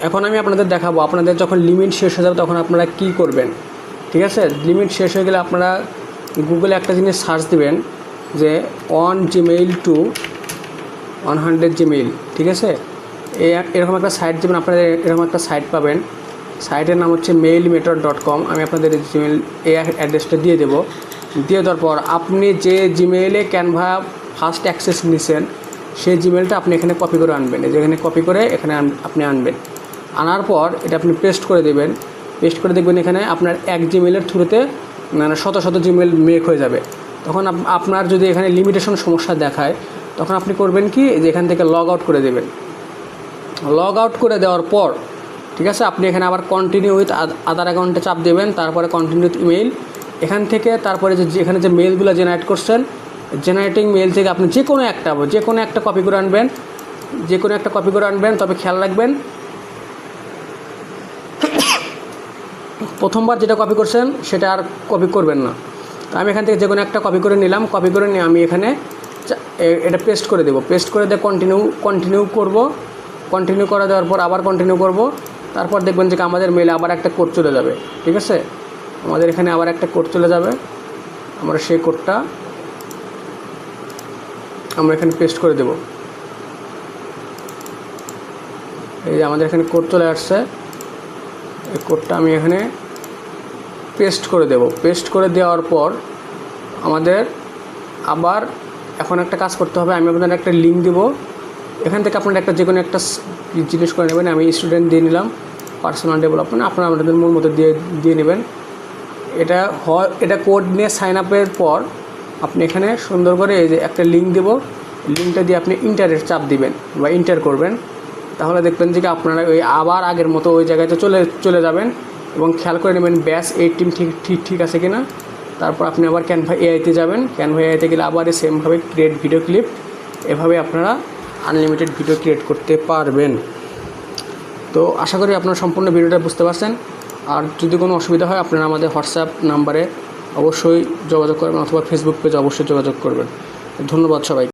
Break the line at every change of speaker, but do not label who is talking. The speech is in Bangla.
এখন আমি আপনাদের দেখাবো আপনাদের যখন লিমিট শেষ হয়ে যাবে তখন আপনারা কি করবেন। ঠিক আছে, লিমিট শেষ হয়ে গেলে আপনারা গুগলে একটা জিনিস সার্চ দিবেন যে অন জিমেইল টু 100 জিমেইল। ঠিক আছে, এরকম একটা সাইট দেবেন, আপনারা এরকম একটা সাইট পাবেন। সাইটের নাম হচ্ছে mailmethod.com। আমি আপনাদের জিমেইল এই অ্যাড্রেসটা দিয়ে দেবো। দিয়ে দেওয়ার পর আপনি যে জিমেইলে ক্যানভা ফার্স্ট অ্যাক্সেস নিছেন সেই জিমেইলটা আপনি এখানে কপি করে আনবেন। যেখানে কপি করে এখানে আপনি আনবেন। আনার পর এটা আপনি পেস্ট করে দেবেন। পেস্ট করে দেখবেন এখানে আপনার এক জিমেইলের থ্রুতে মানে শত শত জিমেইল মেক হয়ে যাবে। তখন আপনার যদি এখানে লিমিটেশন সমস্যা দেখায় তখন আপনি করবেন কি, যে এখান থেকে লগ আউট করে দেবেন। লগ আউট করে দেওয়ার পর ঠিক আছে, আপনি এখানে আবার কন্টিনিউ উইথ আদার অ্যাকাউন্টে চাপ দেবেন, তারপরে কন্টিনিউ উইথ ইমেইল। এখান থেকে তারপরে যে এখানে যে মেইলগুলো জেনারেট করছেন, জেনারেটিং মেইল থেকে আপনি যে কোনো একটা কপি করে আনবেন, যে কোনো একটা কপি করে আনবেন। তবে খেয়াল রাখবেন প্রথমবার যেটা কপি করছেন সেটা আর কপি করবেন না। তো আমি এখান থেকে যে কোনো একটা কপি করে নিলাম। কপি করে নিয়ে আমি এখানে এটা পেস্ট করে দেবো। পেস্ট করে দিয়ে কন্টিনিউ করব। কন্টিনিউ করে দেওয়ার পর আবার কন্টিনিউ করব। তারপর দেখবেন যে আমাদের মেইলে আবার একটা কোড চলে যাবে। ঠিক আছে, আমাদের এখানে আবার একটা কোড চলে যাবে। আমরা সেই কোডটা আমরা এখানে পেস্ট করে দেব। এই যে আমাদের এখানে কোড চলে আসছে, এই কোডটা আমি এখানে পেস্ট করে দেব। পেস্ট করে দেওয়ার পর আমাদের আবার এখন একটা কাজ করতে হবে। আমি আপনাদের একটা লিঙ্ক দেব। এখান থেকে আপনারা একটা যে কোনো একটা জিনিস করে নেবেন। আমি স্টুডেন্ট দিয়ে নিলাম, পার্সোনাল ডেভেলপমেন্ট। আপনারা আপনাদের মন মতো দিয়ে নেবেন। এটা কোড নিয়ে সাইন আপের পর আপনি এখানে সুন্দর করে এই যে একটা লিঙ্ক দেব, লিঙ্কটা দিয়ে আপনি ইন্টারের চাপ দিবেন বা ইন্টার করবেন। তাহলে দেখবেন যে আপনারা ওই আবার আগের মতো ওই জায়গাতে চলে যাবেন এবং খেয়াল করে নেবেন ব্যাস 18 ঠিক আছে কিনা। তারপর আপনি আবার ক্যানভা এআইতে যাবেন। ক্যানভা এআইতে গেলে আবার সেমভাবে ক্রিয়েট ভিডিও ক্লিপ, এভাবে আপনারা আনলিমিটেড ভিডিও ক্রিয়েট করতে পারবেন। তো আশা করি আপনারা সম্পূর্ণ ভিডিওটা বুঝতে পারছেন। আর যদি কোনো অসুবিধা হয় আপনারা আমাদের হোয়াটসঅ্যাপ নাম্বারে অবশ্যই যোগাযোগ করবেন অথবা ফেসবুক পেজে অবশ্যই যোগাযোগ করবেন। ধন্যবাদ সবাই।